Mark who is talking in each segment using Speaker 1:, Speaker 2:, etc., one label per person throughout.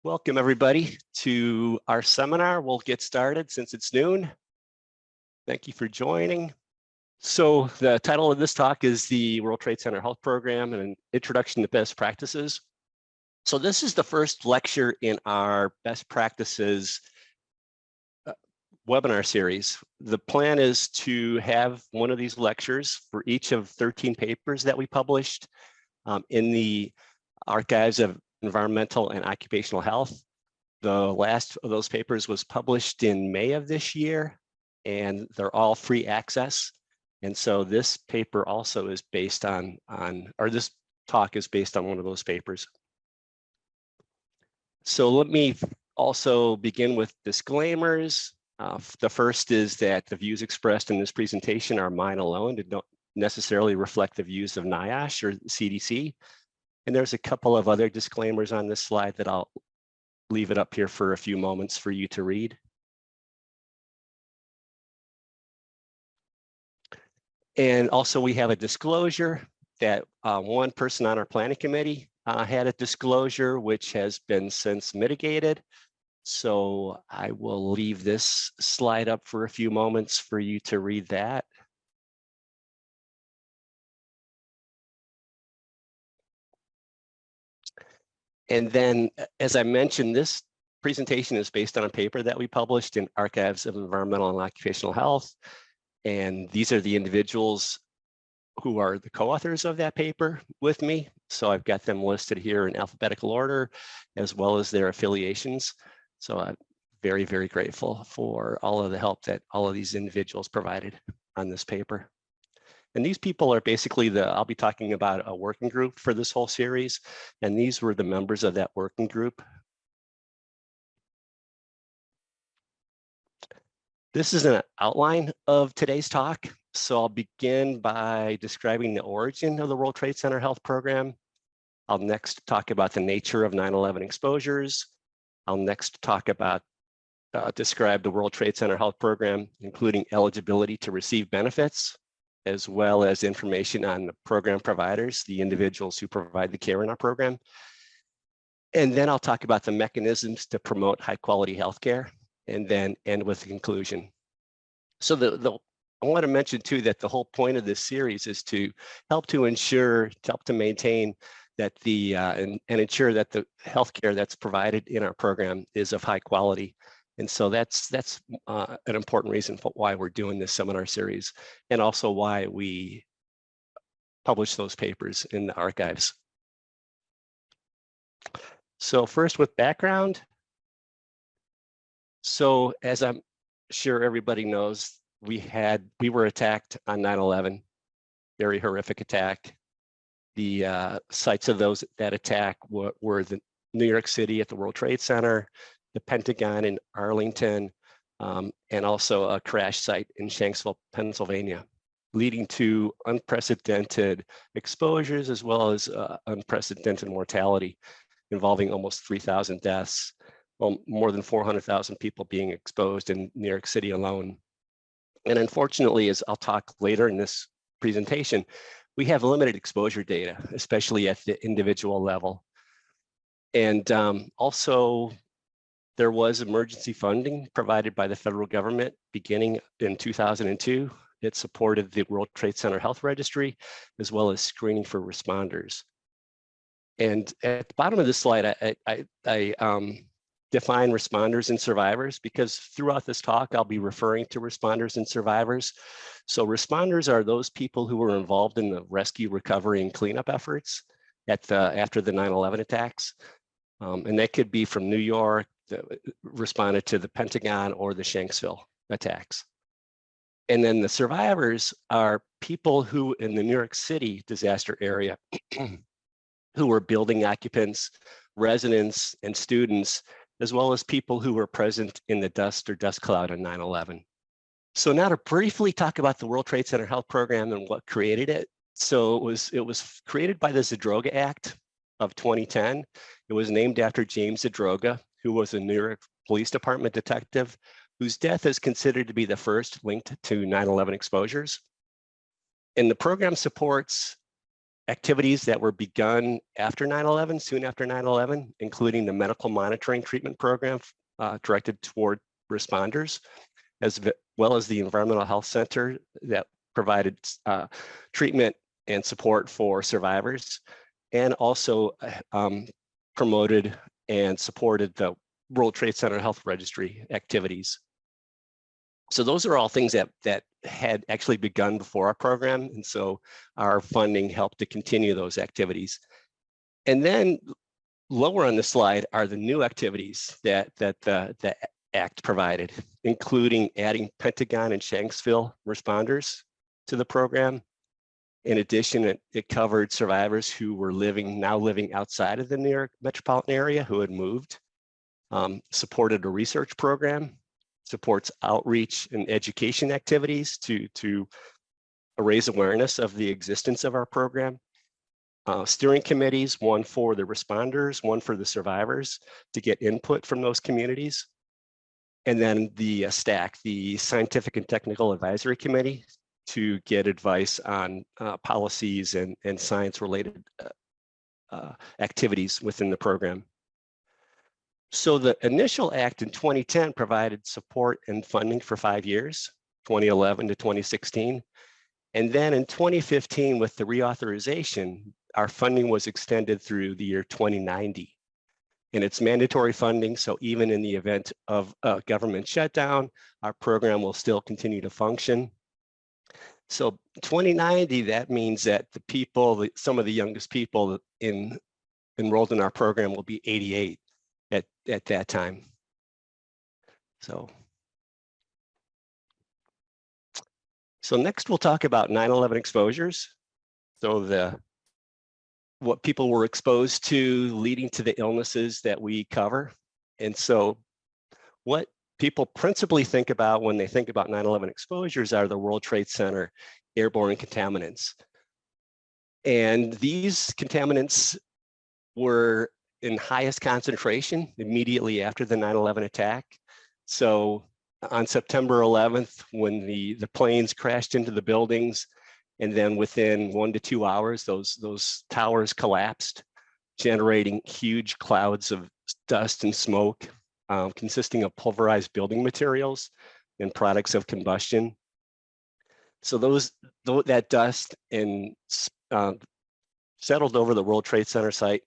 Speaker 1: Welcome everybody to our seminar. We'll get started since it's noon. Thank you for joining. So the title of this talk is the World Trade Center Health Program and an Introduction to Best Practices. So this is the first lecture in our Best Practices webinar series. The plan is to have one of these lectures for each of 13 papers that we published in the Archives of Environmental and Occupational Health. The last of those papers was published in May of this year, and they're all free access. And so this paper also is based on this talk is based on one of those papers. So let me also begin with disclaimers. The first is that the views expressed in this presentation are mine alone and don't necessarily reflect the views of NIOSH or CDC. And there's a couple of other disclaimers on this slide that I'll leave it up here for a few moments for you to read. And also we have a disclosure that one person on our planning committee had a disclosure which has been since mitigated. So I will leave this slide up for a few moments for you to read that. And then, as I mentioned, this presentation is based on a paper that we published in Archives of Environmental and Occupational Health. And these are the individuals who are the co-authors of that paper with me. So I've got them listed here in alphabetical order, as well as their affiliations. So I'm very, very grateful for all of the help that all of these individuals provided on this paper. And these people are basically I'll be talking about a working group for this whole series. And these were the members of that working group. This is an outline of today's talk. So I'll begin by describing the origin of the World Trade Center Health Program. I'll next talk about the nature of 9/11 exposures. I'll next talk about describe the World Trade Center Health Program, including eligibility to receive benefits, as well as information on the program providers, the individuals who provide the care in our program. And then I'll talk about the mechanisms to promote high quality healthcare, and then end with the conclusion. So I want to mention too that the whole point of this series is to help to maintain that and ensure that the healthcare that's provided in our program is of high quality. And so that's an important reason for why we're doing this seminar series, and also why we publish those papers in the archives. So first with background. So as I'm sure everybody knows, we were attacked on 9/11, very horrific attack. The sites of that attack were the New York City at the World Trade Center, the Pentagon in Arlington, and also a crash site in Shanksville, Pennsylvania, leading to unprecedented exposures as well as unprecedented mortality, involving almost 3,000 deaths, well, more than 400,000 people being exposed in New York City alone. And unfortunately, as I'll talk later in this presentation, we have limited exposure data, especially at the individual level. And also, there was emergency funding provided by the federal government beginning in 2002. It supported the World Trade Center Health Registry, as well as screening for responders. And at the bottom of this slide, I define responders and survivors, because throughout this talk, I'll be referring to responders and survivors. So responders are those people who were involved in the rescue, recovery, and cleanup efforts after the 9/11 attacks. And that could be from New York, responded to the Pentagon, or the Shanksville attacks. And then the survivors are people who in the New York City disaster area who were building occupants, residents, and students, as well as people who were present in the dust or dust cloud on 9/11. So now to briefly talk about the World Trade Center Health Program and what created it. So it was created by the Zadroga Act of 2010. It was named after James Zadroga, who was a New York Police Department detective whose death is considered to be the first linked to 9/11 exposures. And the program supports activities that were begun after 9/11, soon after 9/11, including the medical monitoring treatment program directed toward responders, as well as the Environmental Health Center that provided treatment and support for survivors, and also promoted and supported the World Trade Center Health Registry activities. So those are all things that had actually begun before our program, and so our funding helped to continue those activities. And then lower on the slide are the new activities that the Act provided, including adding Pentagon and Shanksville responders to the program. In addition, it covered survivors who were now living outside of the New York metropolitan area who had moved, supported a research program, supports outreach and education activities to raise awareness of the existence of our program. Steering committees, one for the responders, one for the survivors, to get input from those communities. And then the STAC, the Scientific and Technical Advisory Committee, to get advice on policies and science-related activities within the program. So the initial act in 2010 provided support and funding for 5 years, 2011 to 2016. And then in 2015, with the reauthorization, our funding was extended through the year 2090. And it's mandatory funding, so even in the event of a government shutdown, our program will still continue to function. So 2090, that means that the people, some of the youngest people enrolled in our program will be 88 at that time. So next we'll talk about 9/11 exposures. So what people were exposed to leading to the illnesses that we cover. And so what people principally think about when they think about 9/11 exposures are the World Trade Center airborne contaminants. And these contaminants were in highest concentration immediately after the 9/11 attack. So on September 11th, when the planes crashed into the buildings, and then within 1 to 2 hours, those towers collapsed, generating huge clouds of dust and smoke, consisting of pulverized building materials and products of combustion. So that dust and settled over the World Trade Center site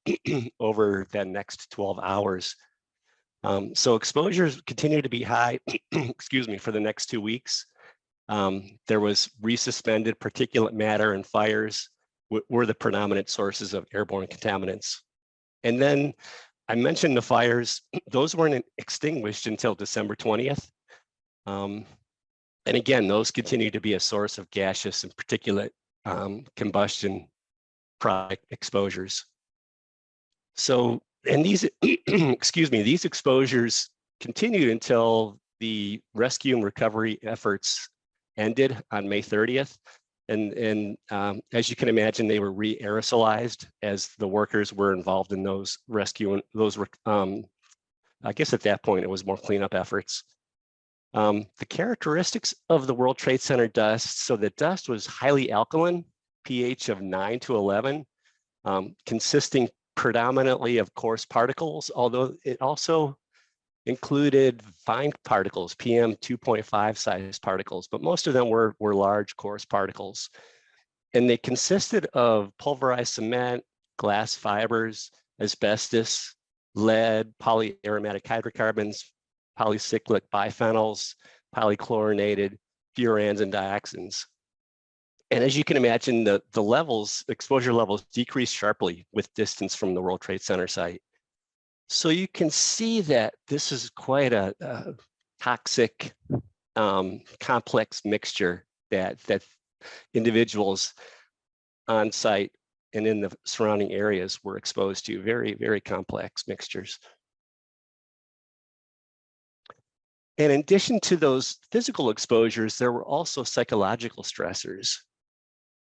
Speaker 1: over the next 12 hours. So exposures continue to be high, excuse me, for the next 2 weeks. There was resuspended particulate matter and fires were the predominant sources of airborne contaminants. And then I mentioned the fires, those weren't extinguished until December 20th. And again, those continue to be a source of gaseous and particulate combustion product exposures. So, and these, excuse me, these exposures continued until the rescue and recovery efforts ended on May 30th. And as you can imagine, they were re-aerosolized as the workers were involved in those rescue and those, I guess at that point, it was more cleanup efforts. The characteristics of the World Trade Center dust, so the dust was highly alkaline, pH of 9 to 11, consisting predominantly of coarse particles, although it also included fine particles, PM 2.5 size particles, but most of them were large coarse particles. And they consisted of pulverized cement, glass fibers, asbestos, lead, polyaromatic hydrocarbons, polycyclic biphenyls, polychlorinated furans and dioxins. And as you can imagine, the exposure levels decreased sharply with distance from the World Trade Center site. So you can see that this is quite a toxic, complex mixture that individuals on site and in the surrounding areas were exposed to. Very, very complex mixtures. And in addition to those physical exposures, there were also psychological stressors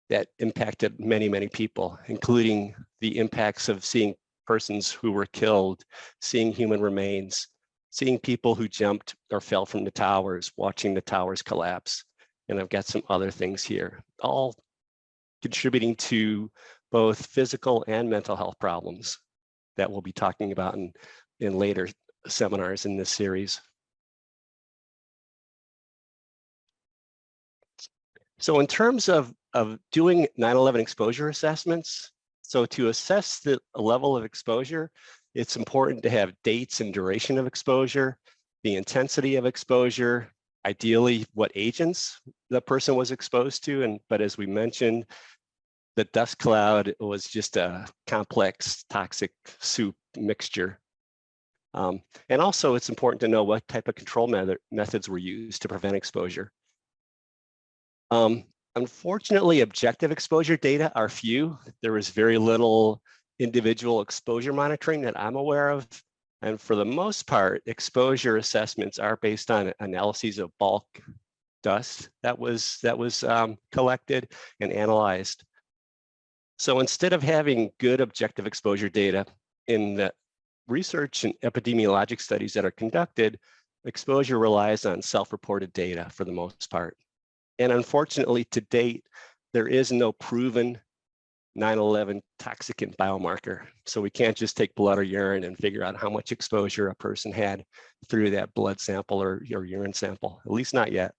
Speaker 1: that impacted many, many people, including the impacts of seeing persons who were killed, seeing human remains, seeing people who jumped or fell from the towers, watching the towers collapse. And I've got some other things here, all contributing to both physical and mental health problems that we'll be talking about in later seminars in this series. So in terms of doing 9/11 exposure assessments, so to assess the level of exposure, it's important to have dates and duration of exposure, the intensity of exposure, ideally what agents the person was exposed to. But as we mentioned, the dust cloud was just a complex toxic soup mixture. And also it's important to know what type of control methods were used to prevent exposure. Unfortunately, objective exposure data are few. There was very little individual exposure monitoring that I'm aware of. And for the most part, exposure assessments are based on analyses of bulk dust that was collected and analyzed. So instead of having good objective exposure data in the research and epidemiologic studies that are conducted, exposure relies on self-reported data for the most part. And unfortunately, to date, there is no proven 9/11 toxicant biomarker. So we can't just take blood or urine and figure out how much exposure a person had through that blood sample or urine sample, at least not yet.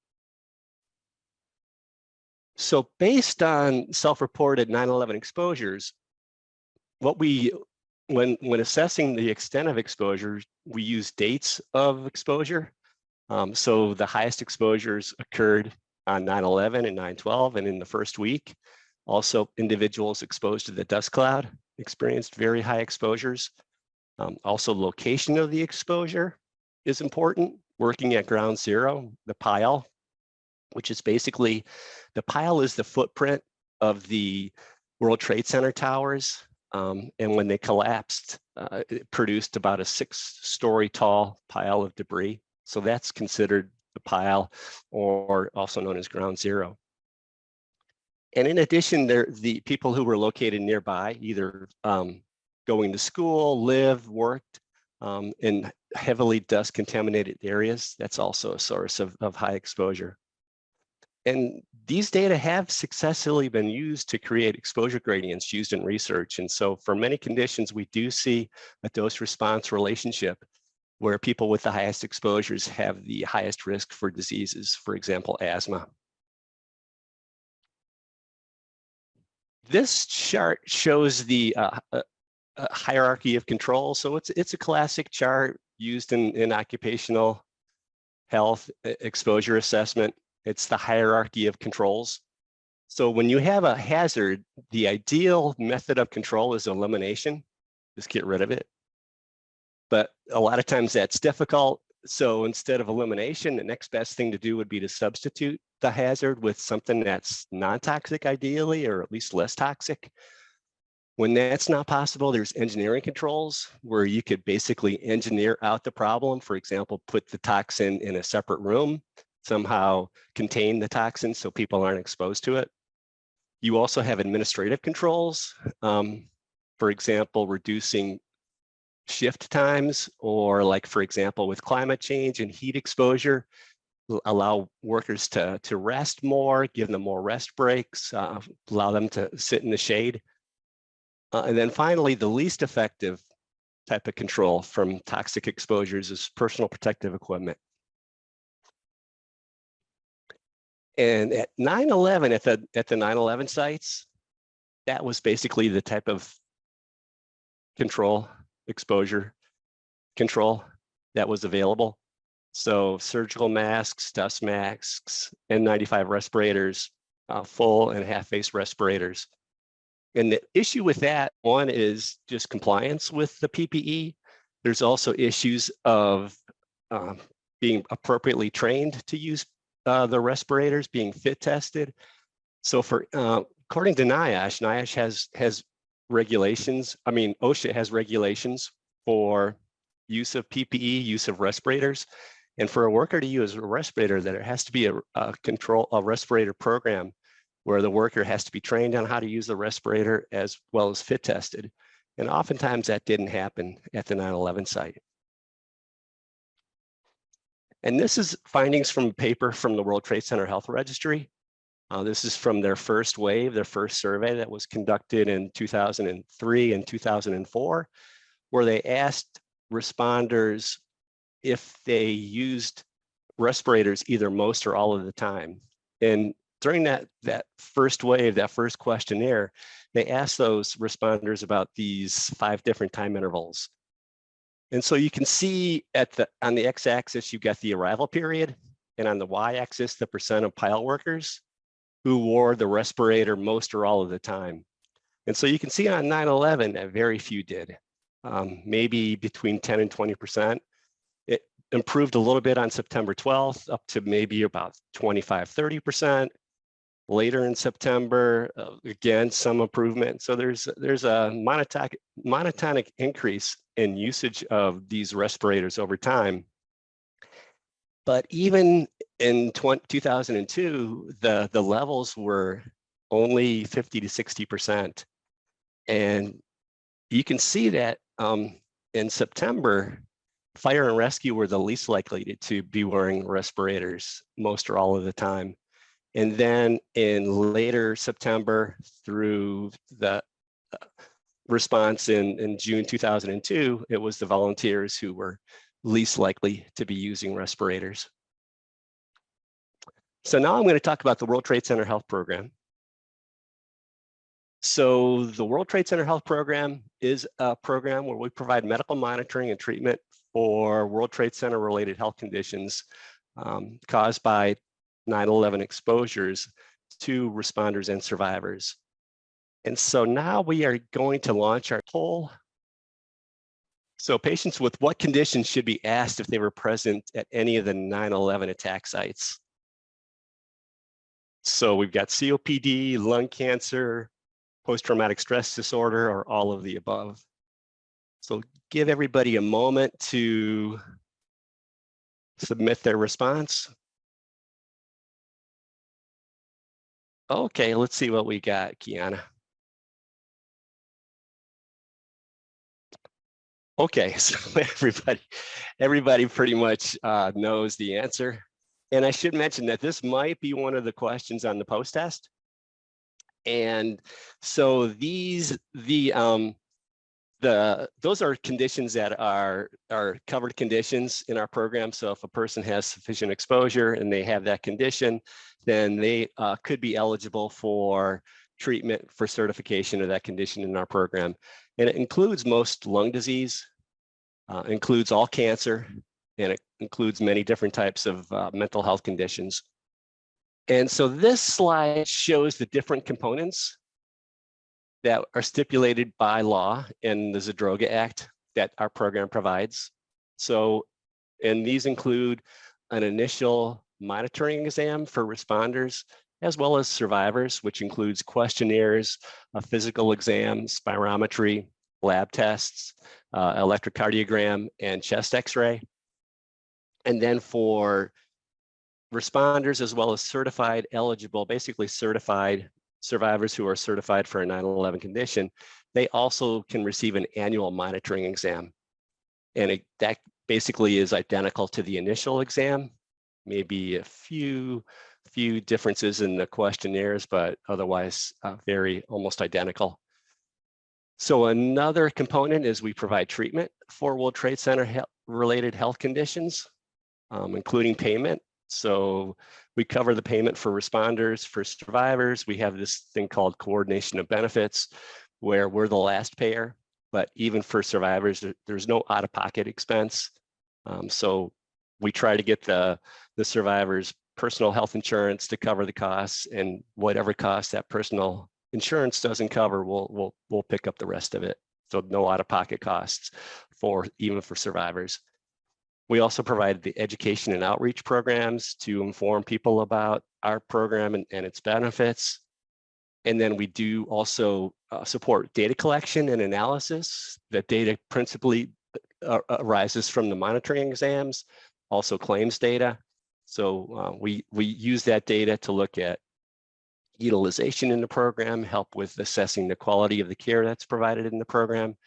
Speaker 1: So based on self-reported 9/11 exposures, when assessing the extent of exposure, we use dates of exposure. So the highest exposures occurred on 9/11 and 9/12 and in the first week. Also, individuals exposed to the dust cloud experienced very high exposures. Also, location of the exposure is important. Working at ground zero, the pile, which is basically, the pile is the footprint of the World Trade Center towers. And when they collapsed, it produced about a 6-story tall pile of debris. So that's considered the pile, or also known as ground zero. And in addition, the people who were located nearby, either going to school, lived, worked in heavily dust contaminated areas, that's also a source of high exposure. And these data have successfully been used to create exposure gradients used in research. And so for many conditions, we do see a dose-response relationship where people with the highest exposures have the highest risk for diseases, for example, asthma. This chart shows the hierarchy of control. So it's a classic chart used in occupational health exposure assessment. It's the hierarchy of controls. So when you have a hazard, the ideal method of control is elimination. Just get rid of it. But a lot of times that's difficult. So instead of elimination, the next best thing to do would be to substitute the hazard with something that's non-toxic ideally, or at least less toxic. When that's not possible, there's engineering controls where you could basically engineer out the problem. For example, put the toxin in a separate room, somehow contain the toxin so people aren't exposed to it. You also have administrative controls. For example, reducing shift times, or like, for example, with climate change and heat exposure, allow workers to rest more, give them more rest breaks, allow them to sit in the shade. And then finally, the least effective type of control from toxic exposures is personal protective equipment. And at 9/11, at the 9/11 sites, that was basically the type of control, exposure control that was available. So surgical masks, dust masks, N95 respirators, full and half-face respirators. And the issue with that, one is just compliance with the PPE. There's also issues of being appropriately trained to use the respirators, being fit tested. So according to NIOSH has regulations. I mean, OSHA has regulations for use of PPE, use of respirators. And for a worker to use a respirator, there has to be a respirator program where the worker has to be trained on how to use the respirator as well as fit tested. And oftentimes that didn't happen at the 9/11 site. And this is findings from a paper from the World Trade Center Health Registry. This is from their first wave, their first survey that was conducted in 2003 and 2004, where they asked responders if they used respirators either most or all of the time. And during that first wave, that first questionnaire, they asked those responders about these 5 different time intervals. And so you can see on the x-axis, you've got the arrival period, and on the y-axis, the percent of pilot workers who wore the respirator most or all of the time. And so you can see on 9/11 that very few did, maybe between 10 and 20%. It improved a little bit on September 12th, up to maybe about 25, 30%. Later in September, again, some improvement. So there's a monotonic increase in usage of these respirators over time. But even in 2002, the levels were only 50 to 60%. And you can see that in September, fire and rescue were the least likely to be wearing respirators most or all of the time. And then in later September through the response in June 2002, it was the volunteers who were least likely to be using respirators. So now I'm going to talk about the World Trade Center Health Program. So the World Trade Center Health Program is a program where we provide medical monitoring and treatment for World Trade Center related health conditions caused by 9/11 exposures to responders and survivors. And so now we are going to launch our poll. So patients with what conditions should be asked if they were present at any of the 9/11 attack sites? So we've got COPD, lung cancer, post-traumatic stress disorder, or all of the above. So give everybody a moment to submit their response. Okay, let's see what we got, Kiana. Okay, so everybody pretty much knows the answer. And I should mention that this might be one of the questions on the post test. And so those are conditions that are covered conditions in our program. So if a person has sufficient exposure and they have that condition, then they could be eligible for treatment for certification of that condition in our program. And it includes most lung disease, includes all cancer, and it includes many different types of mental health conditions. And so this slide shows the different components that are stipulated by law in the Zadroga Act that our program provides. So, and these include an initial monitoring exam for responders, as well as survivors, which includes questionnaires, a physical exam, spirometry, lab tests, electrocardiogram, and chest x-ray. And then for responders, as well as certified eligible, basically certified survivors who are certified for a 9/11 condition, they also can receive an annual monitoring exam. And that basically is identical to the initial exam, maybe a few differences in the questionnaires, but otherwise very almost identical. So another component is we provide treatment for World Trade Center related health conditions, including payment. So we cover the payment for responders, for survivors. We have this thing called coordination of benefits, where we're the last payer, but even for survivors, there's no out-of-pocket expense. So we try to get the survivors' personal health insurance to cover the costs, and whatever cost that personal insurance doesn't cover, we'll pick up the rest of it. So no out-of-pocket costs even for survivors. We also provide the education and outreach programs to inform people about our program and its benefits. And then we do also support data collection and analysis. That data principally arises from the monitoring exams, also claims data. So we use that data to look at utilization in the program, help with assessing the quality of the care that's provided in the program.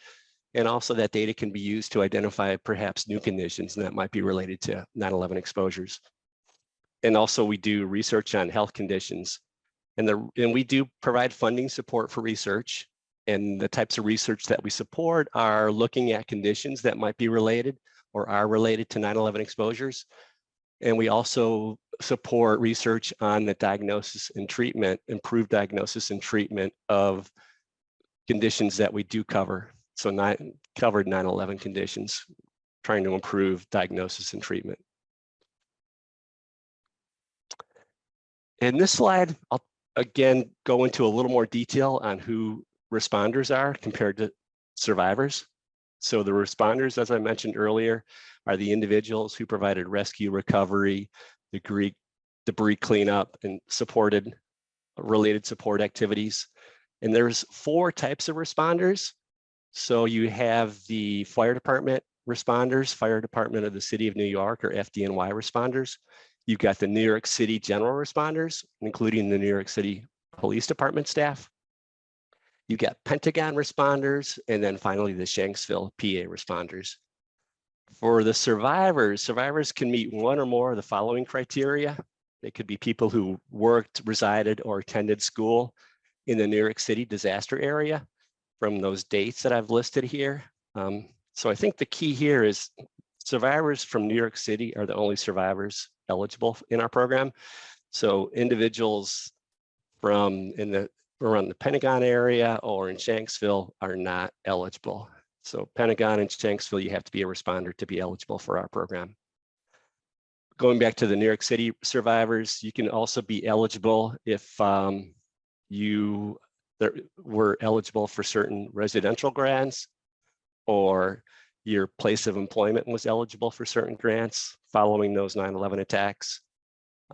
Speaker 1: And also that data can be used to identify perhaps new conditions that might be related to 9/11 exposures. And also we do research on health conditions. And we do provide funding support for research. And the types of research that we support are looking at conditions that might be related or are related to 9/11 exposures. And we also support research on the diagnosis and treatment, improved diagnosis and treatment of conditions that we do cover. So covered 9/11 conditions, trying to improve diagnosis and treatment. In this slide, I'll again go into a little more detail on who responders are compared to survivors. So the responders, as I mentioned earlier, are the individuals who provided rescue, recovery, debris cleanup, and related support activities. And there's 4 types of responders. So you have the fire department responders, Fire Department of the City of New York, or FDNY responders. You've got the New York City general responders, including the New York City Police Department staff. You've got Pentagon responders, and then finally the Shanksville, PA responders. For the survivors can meet one or more of the following criteria. They could be people who worked, resided, or attended school in the New York City disaster area from those dates that I've listed here. So I think the key here is survivors from New York City are the only survivors eligible in our program. So individuals from around the Pentagon area or in Shanksville are not eligible. So Pentagon and Shanksville, you have to be a responder to be eligible for our program. Going back to the New York City survivors, you can also be eligible if you were eligible for certain residential grants, or your place of employment was eligible for certain grants following those 9/11 attacks.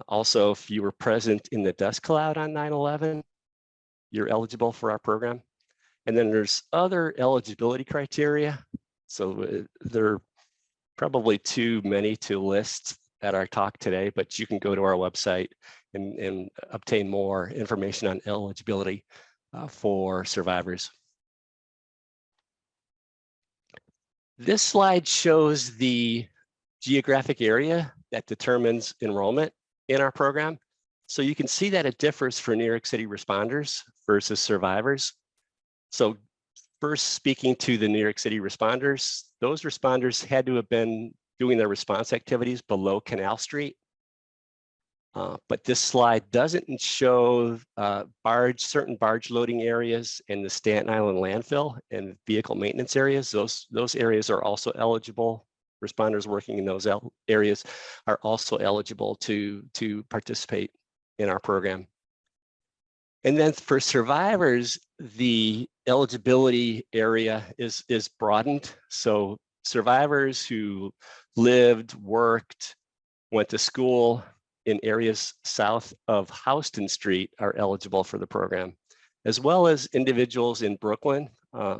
Speaker 1: Also, if you were present in the dust cloud on 9/11, you're eligible for our program. And then there's other eligibility criteria. So there are probably too many to list at our talk today, but you can go to our website and obtain more information on eligibility for survivors. This slide shows the geographic area that determines enrollment in our program. So you can see that it differs for New York City responders versus survivors. So first, speaking to the New York City responders, those responders had to have been doing their response activities below Canal Street. But this slide doesn't show certain barge loading areas in the Staten Island landfill and vehicle maintenance areas. Those areas are also eligible. Responders working in those areas are also eligible to participate in our program. And then for survivors, the eligibility area is broadened. So survivors who lived, worked, went to school in areas south of Houston Street are eligible for the program, as well as individuals in Brooklyn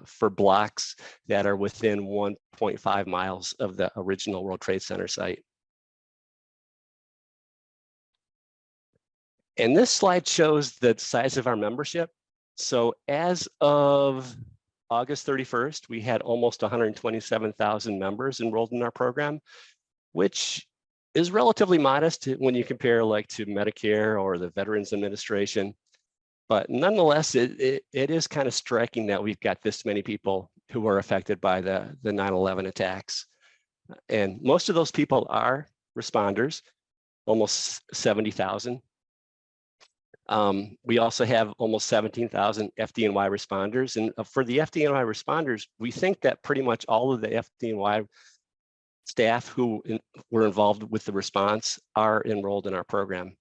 Speaker 1: for blocks that are within 1.5 miles of the original World Trade Center site. And this slide shows the size of our membership. So as of August 31st, we had almost 127,000 members enrolled in our program, which is relatively modest when you compare like to Medicare or the Veterans Administration. But nonetheless, it is kind of striking that we've got this many people who are affected by the 9/11 attacks. And most of those people are responders, almost 70,000. We also have almost 17,000 FDNY responders. And for the FDNY responders, we think that pretty much all of the FDNY staff who were involved with the response are enrolled in our program.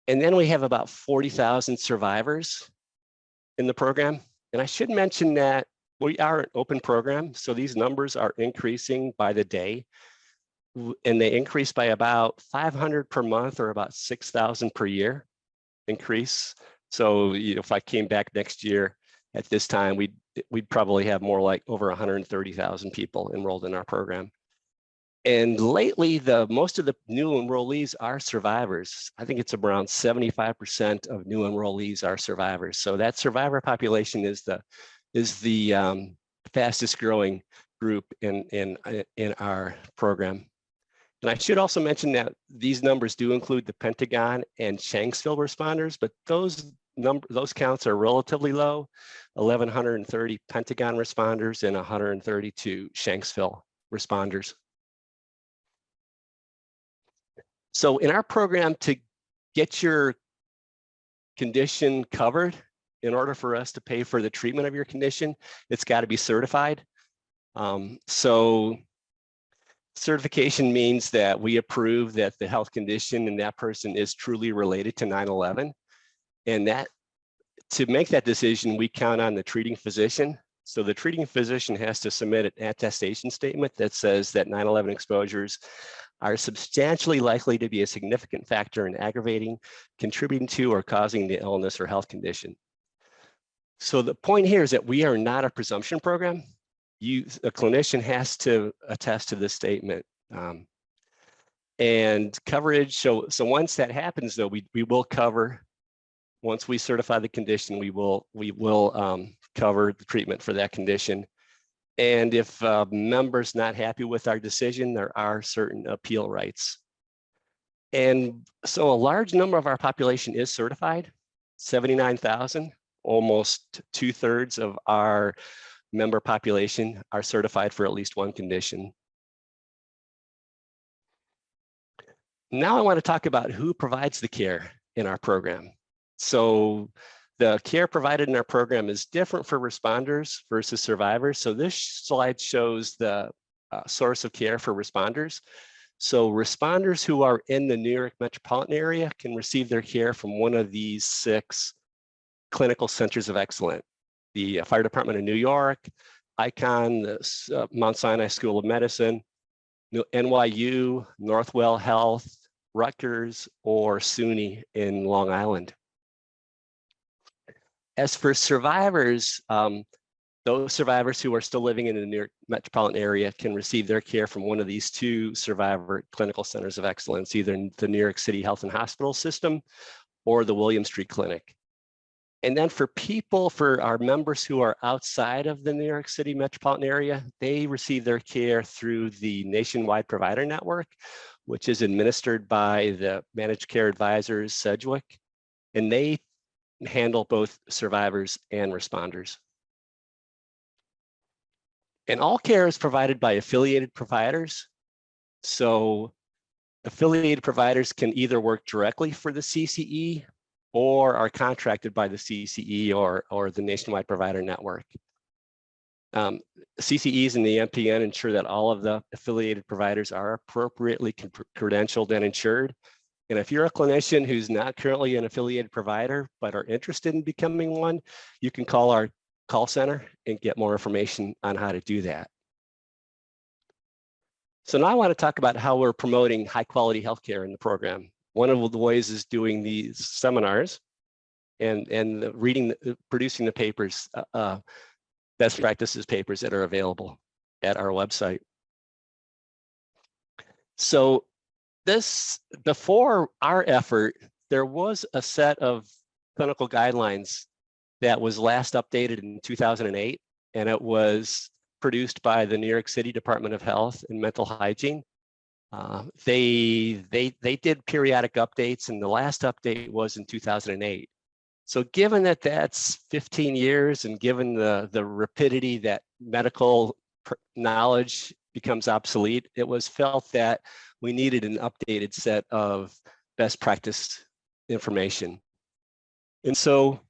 Speaker 1: And then we have about 40,000 survivors in the program. And I should mention that we are an open program, so these numbers are increasing by the day. And they increase by about 500 per month, or about 6,000 per year increase. So if I came back next year at this time, we'd probably have more like over 130,000 people enrolled in our program. And lately, most of the new enrollees are survivors. I think it's around 75% of new enrollees are survivors. So that survivor population is the fastest growing group in our program. And I should also mention that these numbers do include the Pentagon and Shanksville responders, but those counts are relatively low, 1,130 Pentagon responders and 132 Shanksville responders. So in our program, to get your condition covered, in order for us to pay for the treatment of your condition, it's got to be certified. So certification means that we approve that the health condition in that person is truly related to 9/11. And that, to make that decision, we count on the treating physician. So the treating physician has to submit an attestation statement that says that 9/11 exposures are substantially likely to be a significant factor in aggravating, contributing to, or causing the illness or health condition. So the point here is that we are not a presumption program. A clinician has to attest to this statement. And coverage, so once that happens though, we will cover, once we certify the condition, we will cover the treatment for that condition. And if a member's not happy with our decision, there are certain appeal rights. And so a large number of our population is certified, 79,000, almost 2/3 of our member population are certified for at least one condition. Now I want to talk about who provides the care in our program. So the care provided in our program is different for responders versus survivors. So this slide shows the source of care for responders. So responders who are in the New York metropolitan area can receive their care from one of these 6 clinical centers of excellence: the Fire Department of New York, Icahn, the Mount Sinai School of Medicine, NYU, Northwell Health, Rutgers, or SUNY in Long Island. As for survivors, those survivors who are still living in the New York metropolitan area can receive their care from one of these 2 survivor clinical centers of excellence, either in the New York City Health and Hospital System or the William Street Clinic. And then for our members who are outside of the New York City metropolitan area, they receive their care through the Nationwide Provider Network, which is administered by the Managed Care Advisors, Sedgwick, and they handle both survivors and responders. And all care is provided by affiliated providers. So affiliated providers can either work directly for the CCE or are contracted by the CCE or the Nationwide Provider Network. CCEs and the NPN ensure that all of the affiliated providers are appropriately credentialed and insured. And if you're a clinician who's not currently an affiliated provider, but are interested in becoming one, you can call our call center and get more information on how to do that. So now I want to talk about how we're promoting high quality healthcare in the program. One of the ways is doing these seminars and producing the papers, best practices papers that are available at our website. So before our effort, there was a set of clinical guidelines that was last updated in 2008, and it was produced by the New York City Department of Health and Mental Hygiene. They did periodic updates, and the last update was in 2008. So given that that's 15 years, and given the rapidity that medical knowledge becomes obsolete, it was felt that we needed an updated set of best practice information. And so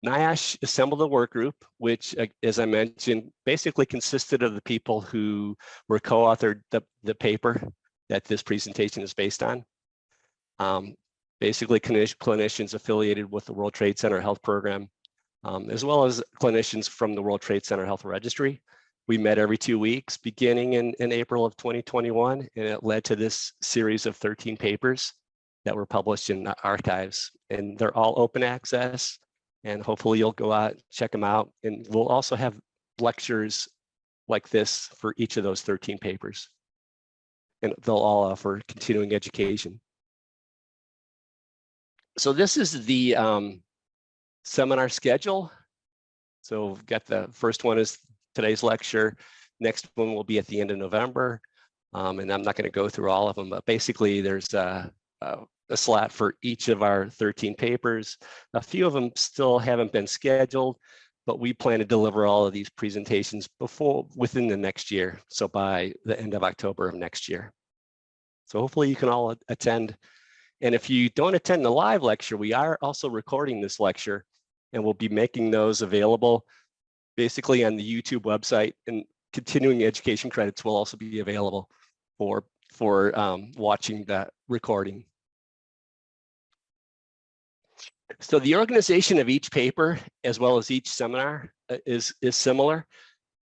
Speaker 1: NIOSH assembled a work group, which, as I mentioned, basically consisted of the people who were co-authored the paper that this presentation is based on. Basically clinicians affiliated with the World Trade Center Health Program, as well as clinicians from the World Trade Center Health Registry. We met every 2 weeks beginning in April of 2021, and it led to this series of 13 papers that were published in archives, and they're all open access, and hopefully you'll go out, check them out, and we'll also have lectures like this for each of those 13 papers, and they'll all offer continuing education. So this is the seminar schedule. So we've got the first one is today's lecture. Next one will be at the end of November. And I'm not going to go through all of them, but basically there's a slot for each of our 13 papers. A few of them still haven't been scheduled, but we plan to deliver all of these presentations within the next year. So by the end of October of next year. So hopefully you can all attend. And if you don't attend the live lecture, we are also recording this lecture, and we'll be making those available basically on the YouTube website, and continuing education credits will also be available for watching that recording. So the organization of each paper, as well as each seminar, is similar.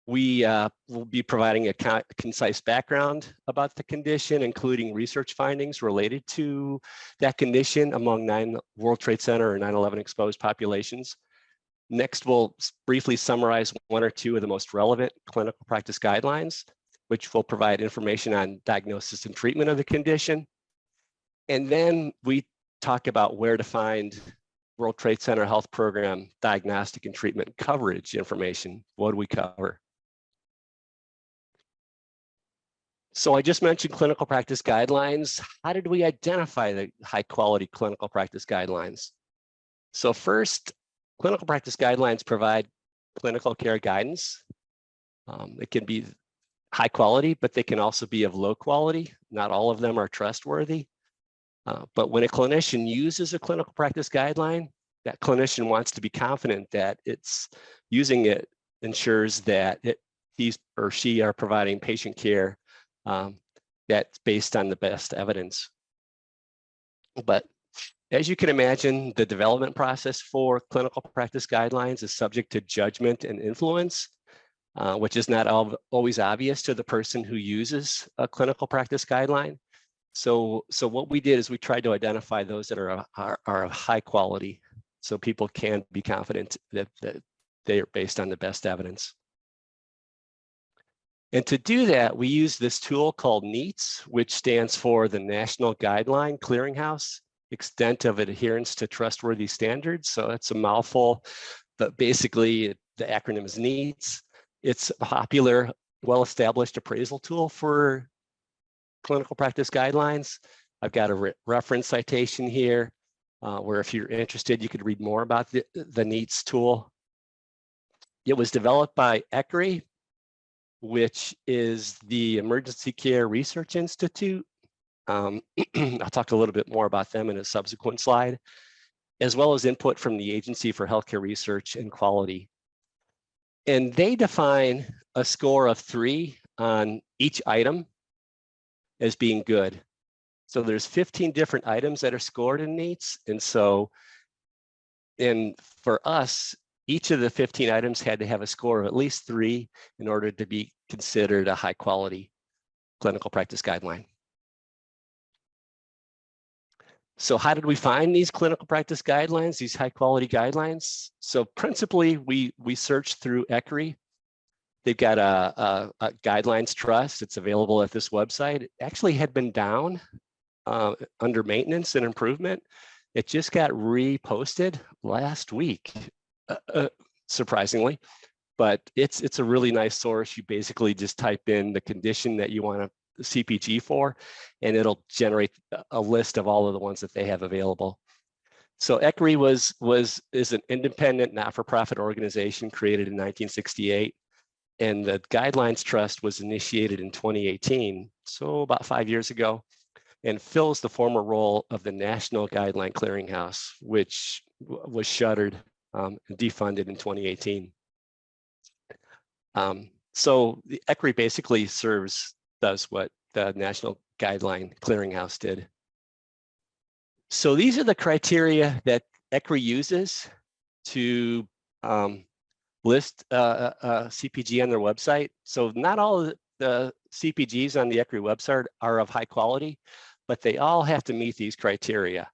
Speaker 1: We will be providing a concise background about the condition, including research findings related to that condition among 9 World Trade Center or 9/11 exposed populations. Next, we'll briefly summarize 1 or 2 of the most relevant clinical practice guidelines, which will provide information on diagnosis and treatment of the condition. And then we talk about where to find World Trade Center Health Program diagnostic and treatment coverage information. What do we cover? So I just mentioned clinical practice guidelines. How did we identify the high quality clinical practice guidelines? So first, clinical practice guidelines provide clinical care guidance. It can be high quality, but they can also be of low quality. Not all of them are trustworthy. But when a clinician uses a clinical practice guideline, that clinician wants to be confident that it's using it ensures that he or she are providing patient care that's based on the best evidence. But as you can imagine, the development process for clinical practice guidelines is subject to judgment and influence, which is not always obvious to the person who uses a clinical practice guideline. So what we did is we tried to identify those that are of high quality, so people can be confident that they are based on the best evidence. And to do that, we use this tool called NEATS, which stands for the National Guideline Clearinghouse, Extent of Adherence to Trustworthy Standards. So it's a mouthful, but basically the acronym is NEATS. It's a popular, well-established appraisal tool for clinical practice guidelines. I've got a reference citation here, where if you're interested, you could read more about the NEATS tool. It was developed by ECRI, which is the Emergency Care Research Institute. I'll talk a little bit more about them in a subsequent slide, as well as input from the Agency for Healthcare Research and Quality. And they define a score of 3 on each item as being good. So there's 15 different items that are scored in NEATS. And so, for us, each of the 15 items had to have a score of at least 3 in order to be considered a high quality clinical practice guideline. So how did we find these clinical practice guidelines, these high quality guidelines? So principally, we searched through ECRI. They've got a guidelines trust. It's available at this website. It actually had been down under maintenance and improvement. It just got reposted last week, surprisingly, but it's a really nice source. You basically just type in the condition that you want a CPG for, and it'll generate a list of all of the ones that they have available. So ECRI is an independent, not-for-profit organization created in 1968, and the Guidelines Trust was initiated in 2018, so about 5 years ago, and fills the former role of the National Guideline Clearinghouse, which was shuttered and defunded in 2018. So the ECRI basically does what the National Guideline Clearinghouse did. So these are the criteria that ECRI uses to list CPG on their website. So not all of the CPGs on the ECRI website are of high quality, but they all have to meet these criteria.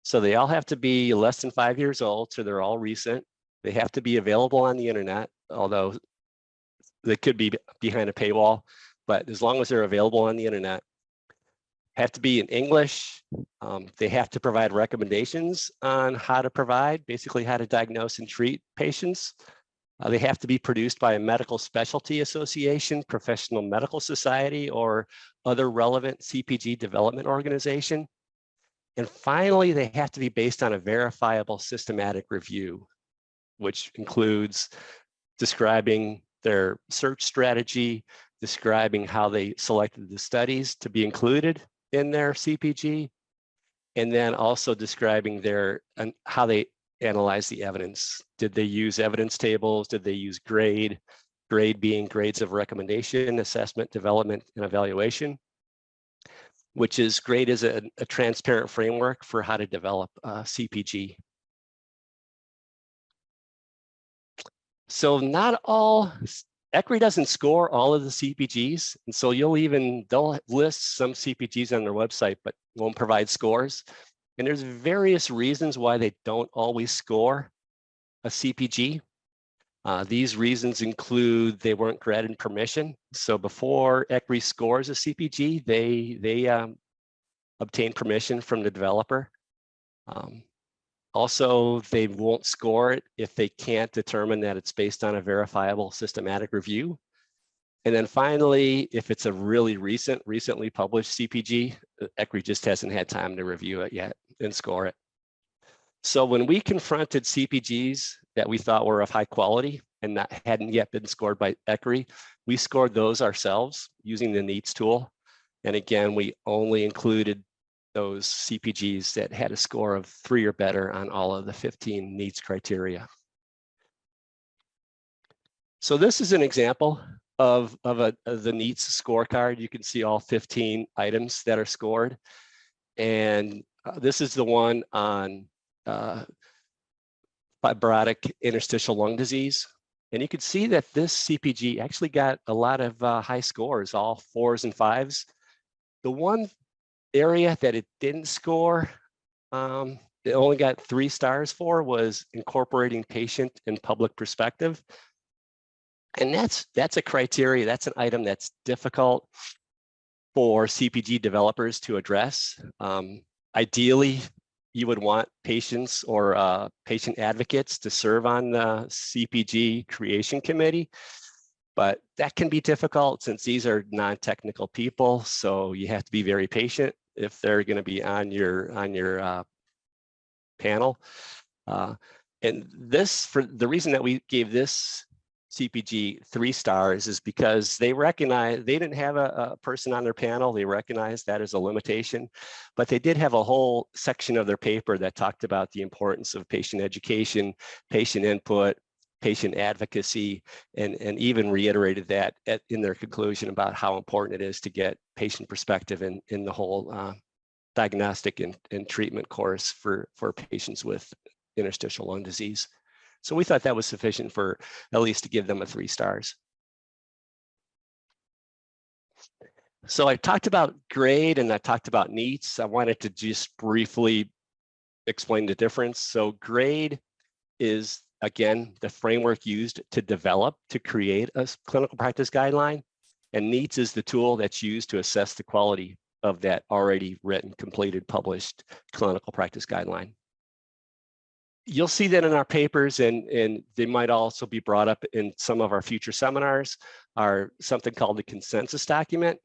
Speaker 1: So they all have to be less than 5 years old, so they're all recent. They have to be available on the internet, although they could be behind a paywall, but as long as they're available on the internet. Have to be in English. They have to provide recommendations on how to basically how to diagnose and treat patients. They have to be produced by a medical specialty association, professional medical society, or other relevant CPG development organization. And finally, they have to be based on a verifiable systematic review, which includes describing their search strategy, describing how they selected the studies to be included in their CPG, and then also describing how they analyze the evidence. Did they use evidence tables? Did they use grade? Grade being grades of recommendation, assessment, development, and evaluation, which is grade is a transparent framework for how to develop CPG. So not all, ECRI doesn't score all of the CPGs. And so they'll list some CPGs on their website, but won't provide scores. And there's various reasons why they don't always score a CPG. These reasons include they weren't granted permission. So before ECRI scores a CPG, they obtain permission from the developer. Also, they won't score it if they can't determine that it's based on a verifiable systematic review. And then finally, if it's a really recently published CPG, ECRI just hasn't had time to review it yet and score it. So when we confronted CPGs that we thought were of high quality and hadn't yet been scored by ECRI, we scored those ourselves using the NEATS tool. And again, we only included those CPGs that had a score of 3 or better on all of the 15 NEATS criteria. So this is an example of the NEATS scorecard. You can see all 15 items that are scored. And this is the one on fibrotic interstitial lung disease. And you can see that this CPG actually got a lot of high scores, all 4s and 5s. The one area that it didn't score, it only got 3 stars for, was incorporating patient and public perspective. And that's a criteria, that's an item that's difficult for CPG developers to address. Ideally, you would want patients or patient advocates to serve on the CPG creation committee, but that can be difficult since these are non-technical people. So you have to be very patient if they're going to be on your panel. And for the reason that we gave this CPG 3 stars is because they didn't have a person on their panel. They recognized that as a limitation, but they did have a whole section of their paper that talked about the importance of patient education, patient input, patient advocacy, and even reiterated that in their conclusion about how important it is to get patient perspective in the whole diagnostic and treatment course for patients with interstitial lung disease. So we thought that was sufficient for at least to give them a 3 stars. So I talked about grade and I talked about NEATS. I wanted to just briefly explain the difference. So grade is, again, the framework used to create a clinical practice guideline. And NEATS is the tool that's used to assess the quality of that already written, completed, published clinical practice guideline. You'll see that in our papers, and they might also be brought up in some of our future seminars, are something called the consensus document.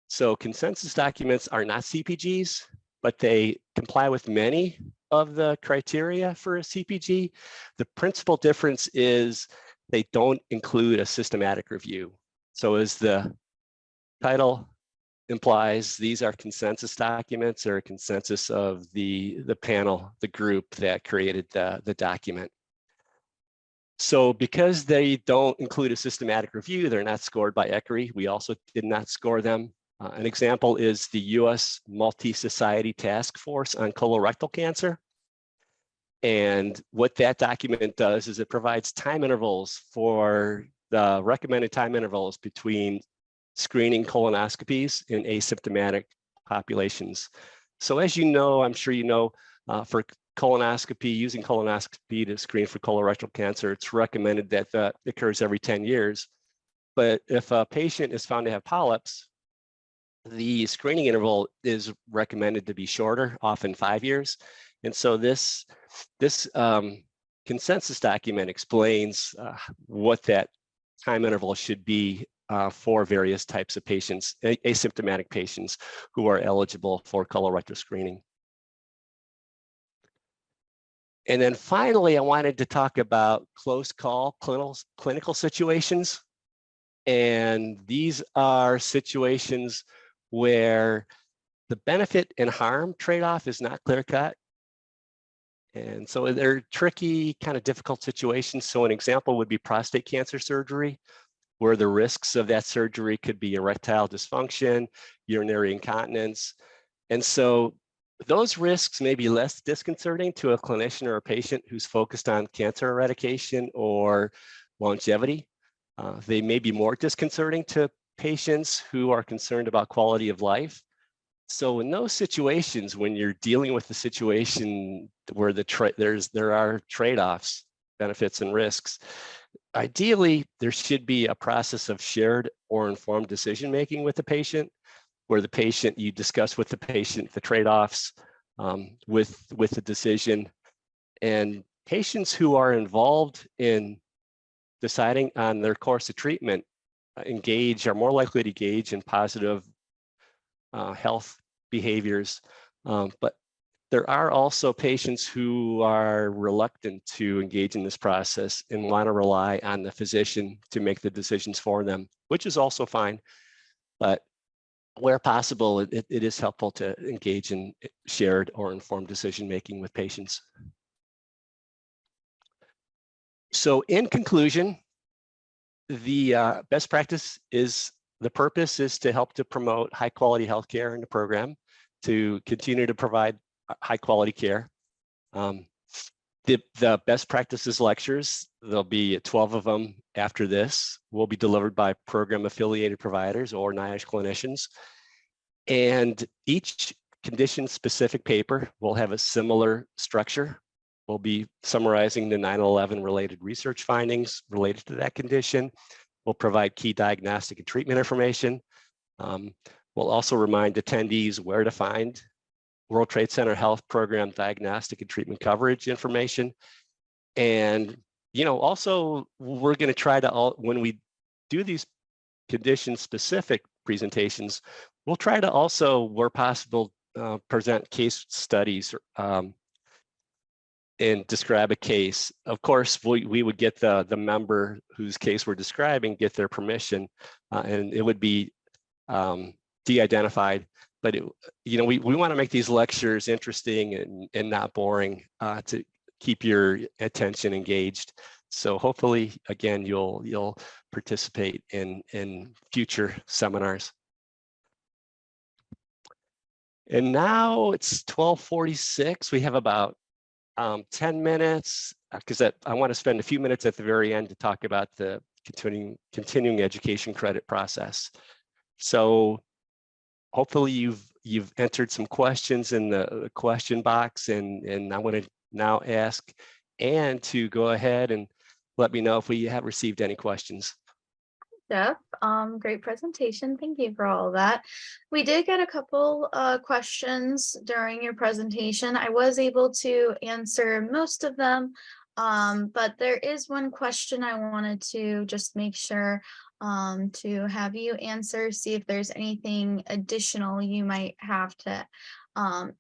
Speaker 1: So consensus documents are not CPGs, but they comply with many of the criteria for a CPG. The principal difference is they don't include a systematic review. So as the title implies, these are consensus documents or a consensus of the panel, the group that created the document. So because they don't include a systematic review, they're not scored by ECRI. We also did not score them. An example is the US Multi-Society Task Force on Colorectal Cancer. And what that document does is it provides time intervals for the recommended time intervals between screening colonoscopies in asymptomatic populations. So as you know, I'm sure you know, for colonoscopy, using colonoscopy to screen for colorectal cancer, it's recommended that that occurs every 10 years. But if a patient is found to have polyps, the screening interval is recommended to be shorter, often 5 years. And so this consensus document explains what that time interval should be for various types of patients, asymptomatic patients who are eligible for colorectal screening. And then finally, I wanted to talk about close call clinical situations. And these are situations where the benefit and harm trade-off is not clear-cut. And so they're tricky, kind of difficult situations. So an example would be prostate cancer surgery, where the risks of that surgery could be erectile dysfunction, urinary incontinence. And so those risks may be less disconcerting to a clinician or a patient who's focused on cancer eradication or longevity. They may be more disconcerting to patients who are concerned about quality of life. So in those situations, when you're dealing with the situation where there are trade-offs, benefits and risks, ideally, there should be a process of shared or informed decision-making with the patient, where you discuss with the patient the trade-offs with the decision. And patients who are involved in deciding on their course of treatment are more likely to engage in positive health behaviors. But there are also patients who are reluctant to engage in this process and want to rely on the physician to make the decisions for them, which is also fine. But where possible, it is helpful to engage in shared or informed decision-making with patients. So in conclusion, the best practice the purpose is to help to promote high quality healthcare in the program, to continue to provide high quality care. The best practices lectures, there'll be 12 of them after this, will be delivered by program affiliated providers or NIOSH clinicians. And each condition specific paper will have a similar structure. We'll be summarizing the 9/11 related research findings related to that condition. We'll provide key diagnostic and treatment information. We'll also remind attendees where to find World Trade Center Health Program diagnostic and treatment coverage information. And, also we're going to try to, when we do these condition specific presentations, we'll try to also, where possible, present case studies and describe a case. Of course, we would get the member whose case we're describing, get their permission, and it would be de-identified. But we want to make these lectures interesting and not boring to keep your attention engaged. So hopefully, again, you'll participate in future seminars. And now it's 12:46. We have about 10 minutes, because I want to spend a few minutes at the very end to talk about the continuing education credit process. So hopefully you've entered some questions in the question box, and I want to now ask Anne to go ahead and let me know if we have received any questions.
Speaker 2: Jeff, great presentation. Thank you for all of that. We did get a couple questions during your presentation. I was able to answer most of them, but there is one question I wanted to just make sure to have you answer, see if there's anything additional you might have to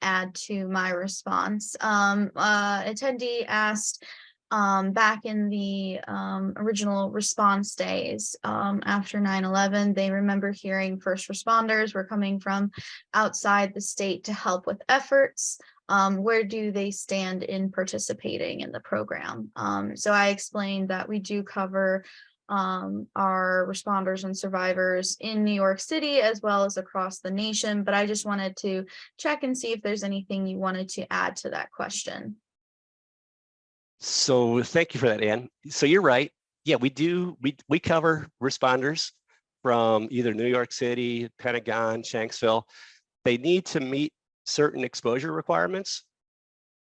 Speaker 2: add to my response. Attendee asked, back in the original response days after 9/11, they remember hearing first responders were coming from outside the state to help with efforts. Where do they stand in participating in the program? So I explained that we do cover our responders and survivors in New York City as well as across the nation, but I just wanted to check and see if there's anything you wanted to add to that question.
Speaker 1: So thank you for that, Anne. So you're right. Yeah, we do. We cover responders from either New York City, Pentagon, Shanksville. They need to meet certain exposure requirements.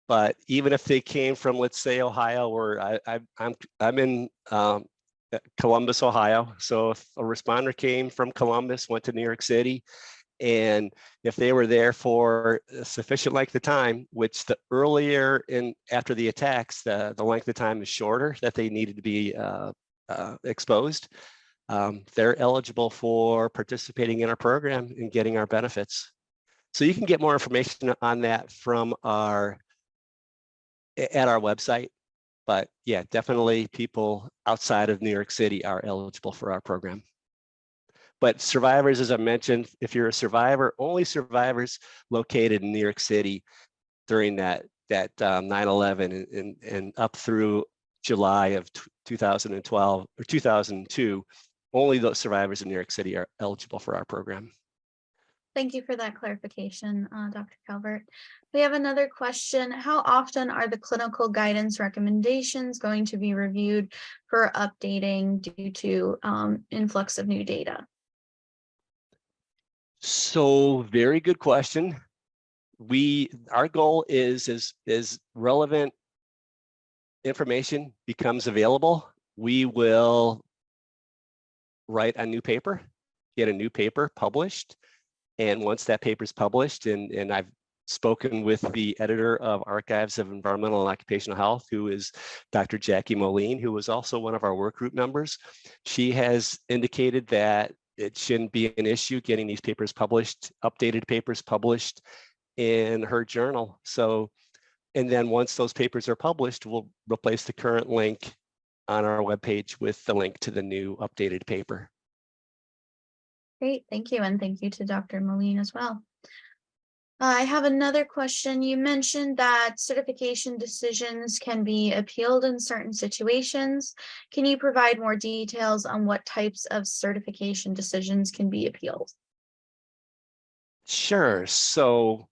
Speaker 1: But even if they came from, let's say, Ohio, or I'm in Columbus, Ohio. So if a responder came from Columbus, went to New York City, And if they were there for a sufficient length of time, which the earlier in after the attacks, the length of time is shorter that they needed to be exposed, they're eligible for participating in our program and getting our benefits. So you can get more information on that from at our website. But yeah, definitely people outside of New York City are eligible for our program. But survivors, as I mentioned, if you're a survivor, only survivors located in New York City during that 9/11 and up through July of 2012 or 2002, only those survivors in New York City are eligible for our program.
Speaker 2: Thank you for that clarification, Dr. Calvert. We have another question. How often are the clinical guidance recommendations going to be reviewed for updating due to influx of new data?
Speaker 1: So very good question. Our goal is relevant information becomes available, we will write a new paper, get a new paper published. And once that paper is published, and I've spoken with the editor of Archives of Environmental and Occupational Health, who is Dr. Jackie Moline, who was also one of our work group members. She has indicated that it shouldn't be an issue getting these papers published, updated papers published in her journal. So, and then once those papers are published, we'll replace the current link on our webpage with the link to the new updated paper.
Speaker 2: Great, thank you. And thank you to Dr. Moline as well. I have another question. You mentioned that certification decisions can be appealed in certain situations. Can you provide more details on what types of certification decisions can be appealed?
Speaker 1: Sure. So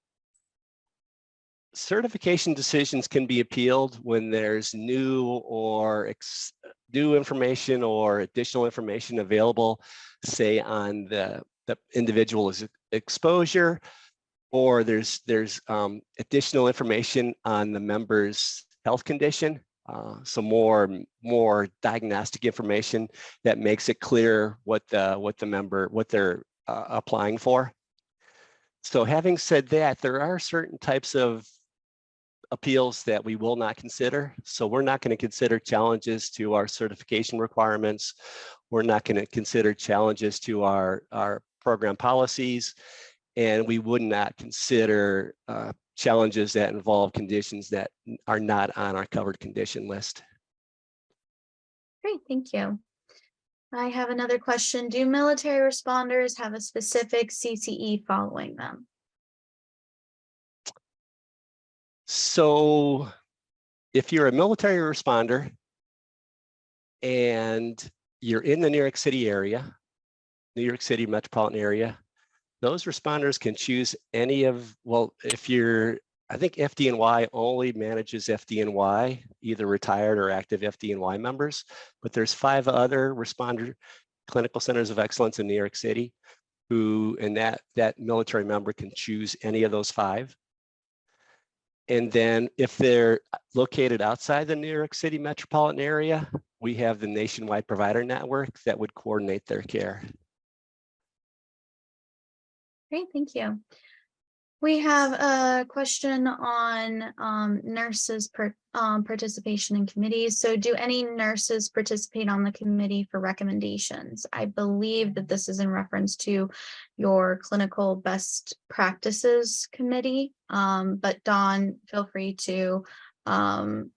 Speaker 1: certification decisions can be appealed when there's new information or additional information available, say on the individual's exposure, or there's additional information on the member's health condition. So more diagnostic information that makes it clear what they're applying for. So having said that, there are certain types of appeals that we will not consider. So we're not going to consider challenges to our certification requirements. We're not going to consider challenges to our program policies. And we would not consider challenges that involve conditions that are not on our covered condition list.
Speaker 2: Great, thank you. I have another question. Do military responders have a specific CCE following them?
Speaker 1: So if you're a military responder and you're in the New York City area, New York City metropolitan area, those responders can choose any of, well, I think FDNY only manages FDNY, either retired or active FDNY members, but there's 5 other responder clinical centers of excellence in New York City and that military member can choose any of those 5. And then if they're located outside the New York City metropolitan area, we have the nationwide provider network that would coordinate their care.
Speaker 2: Great, thank you. We have a question on nurses participation in committees. So do any nurses participate on the committee for recommendations? I believe that this is in reference to your clinical best practices committee. But Dawn, feel free to resubmit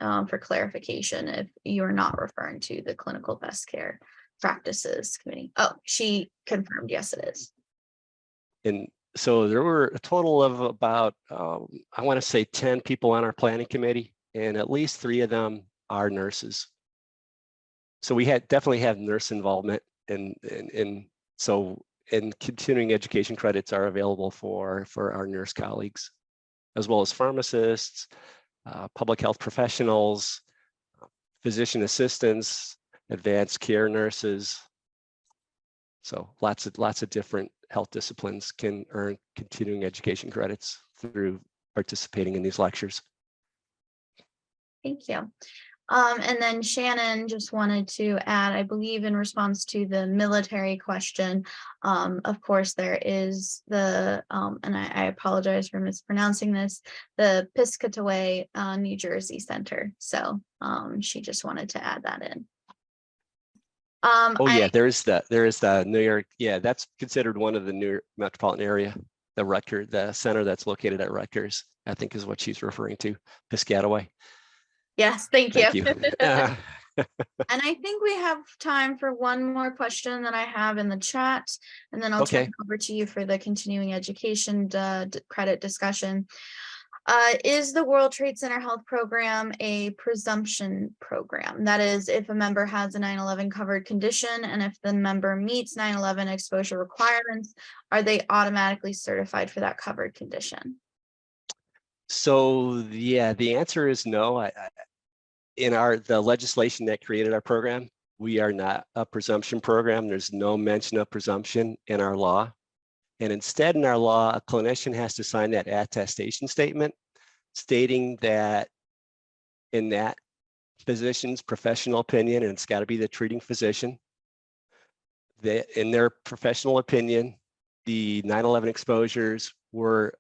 Speaker 2: for clarification if you're not referring to the clinical best care practices committee. Oh, she confirmed, yes, it is.
Speaker 1: And so there were a total of about, I want to say 10 people on our planning committee, and at least 3 of them are nurses. So we definitely have nurse involvement, and continuing education credits are available for our nurse colleagues, as well as pharmacists, public health professionals, physician assistants, advanced care nurses. So lots of different health disciplines can earn continuing education credits through participating in these lectures.
Speaker 2: Thank you. And then Shannon just wanted to add, I believe in response to the military question, of course, there is the, and I apologize for mispronouncing this, the Piscataway, New Jersey Center. So she just wanted to add that in.
Speaker 1: Oh yeah, there is the New York. Yeah, that's considered one of the New York metropolitan area. The center that's located at Rutgers, I think is what she's referring to, Piscataway.
Speaker 2: Yes, thank you.
Speaker 1: Thank you.
Speaker 2: And I think we have time for one more question that I have in the chat, and then I'll turn
Speaker 1: Okay.
Speaker 2: it over to you for the continuing education credit discussion. Is the World Trade Center Health Program a presumption program? That is, if a member has a 9/11 covered condition and if the member meets 9/11 exposure requirements, are they automatically certified for that covered condition?
Speaker 1: So yeah, the answer is no. In the legislation that created our program, we are not a presumption program. There's no mention of presumption in our law. And instead in our law, a clinician has to sign that attestation statement stating that in that physician's professional opinion, and it's got to be the treating physician, that in their professional opinion, the 9/11 exposures were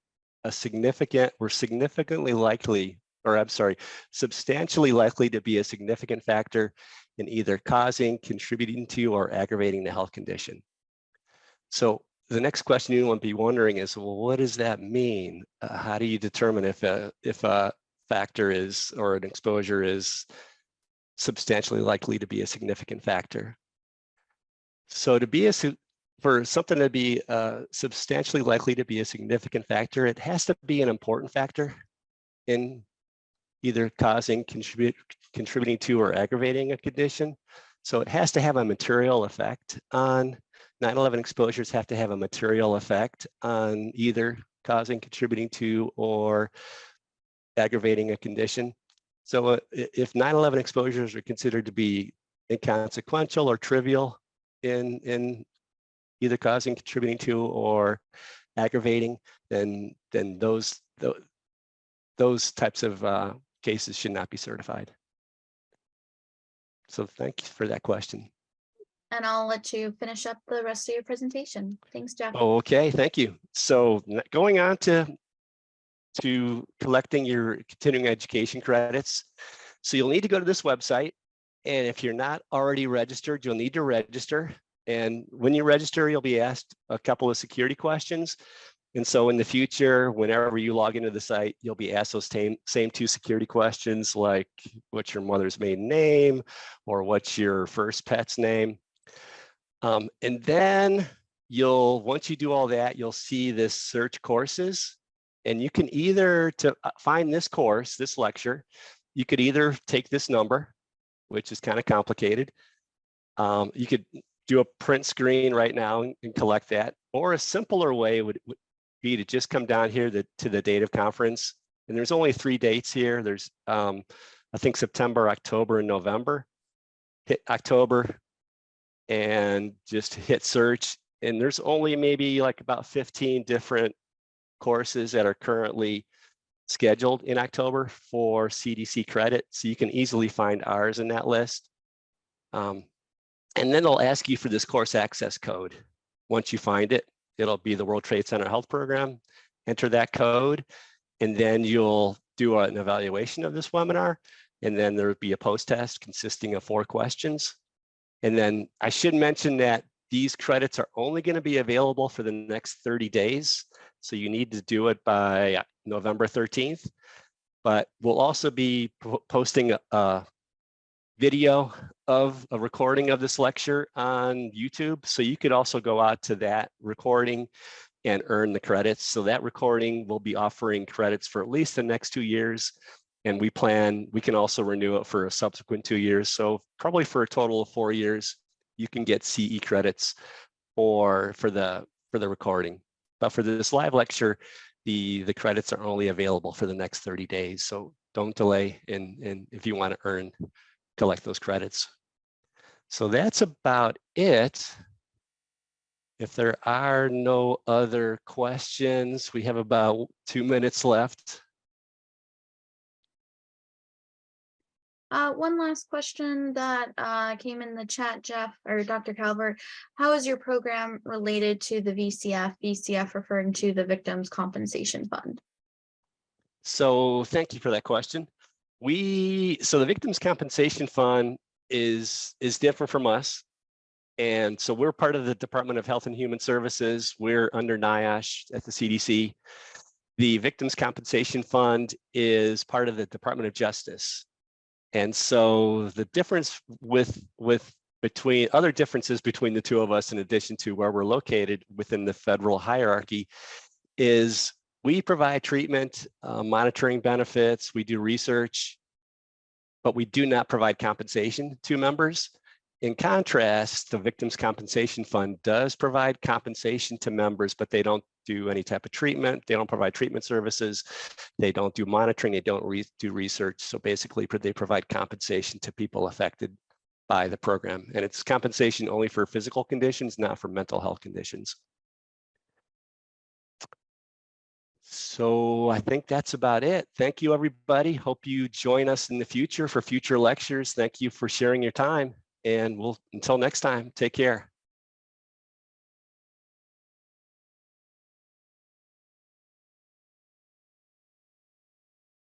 Speaker 1: significantly likely, or I'm sorry, substantially likely to be a significant factor in either causing, contributing to, or aggravating the health condition. So the next question you want to be wondering is, well, what does that mean? How do you determine if a factor is, or an exposure is substantially likely to be a significant factor? So for something to be substantially likely to be a significant factor, it has to be an important factor in either causing, contributing to, or aggravating a condition. So it has to have a material effect on 9/11 exposures, have to have a material effect on either causing, contributing to, or aggravating a condition. So if 9/11 exposures are considered to be inconsequential or trivial in either causing, contributing to, or aggravating, then those types of cases should not be certified. So thank you for that question.
Speaker 2: And I'll let you finish up the rest of your presentation. Thanks, Jeff.
Speaker 1: Oh, okay, thank you. So going on to collecting your continuing education credits. So you'll need to go to this website. And if you're not already registered, you'll need to register. And when you register, you'll be asked a couple of security questions. And so in the future, whenever you log into the site, you'll be asked those same two security questions, like what's your mother's maiden name, or what's your first pet's name. And then once you do all that, you'll see this search courses. And you can either, to find this course, this lecture, you could either take this number, which is kind of complicated. You could do a print screen right now and collect that. Or a simpler way would be to just come down here to the date of conference. And there's only 3 dates here. There's, I think, September, October, and November. Hit October and just hit search. And there's only maybe like about 15 different courses that are currently scheduled in October for CDC credit. So you can easily find ours in that list. And then they'll ask you for this course access code. Once you find it, it'll be the World Trade Center Health Program. Enter that code, and then you'll do an evaluation of this webinar. And then there would be a post-test consisting of 4 questions. And then I should mention that these credits are only going to be available for the next 30 days. So you need to do it by November 13th. But we'll also be posting a video of a recording of this lecture on YouTube. So you could also go out to that recording and earn the credits. So that recording will be offering credits for at least the next 2 years. And we can also renew it for a subsequent 2 years. So probably for a total of 4 years, you can get CE credits for the recording. But for this live lecture, the credits are only available for the next 30 days. So don't delay in if you want to collect those credits. So that's about it. If there are no other questions, we have about 2 minutes left.
Speaker 2: One last question that came in the chat, Jeff or Dr. Calvert. How is your program related to the VCF? VCF referring to the Victims Compensation Fund.
Speaker 1: So thank you for that question. So the Victims Compensation Fund is different from us. And so we're part of the Department of Health and Human Services. We're under NIOSH at the CDC. The Victims Compensation Fund is part of the Department of Justice. And so the difference between other differences between the two of us, in addition to where we're located within the federal hierarchy, is we provide treatment, monitoring benefits, we do research, but we do not provide compensation to members. In contrast, the Victims Compensation Fund does provide compensation to members, but they don't do any type of treatment. They don't provide treatment services. They don't do monitoring. They don't do research. So basically, they provide compensation to people affected by the program. And it's compensation only for physical conditions, not for mental health conditions. So I think that's about it. Thank you, everybody. Hope you join us in the future for future lectures. Thank you for sharing your time. And until next time, take care.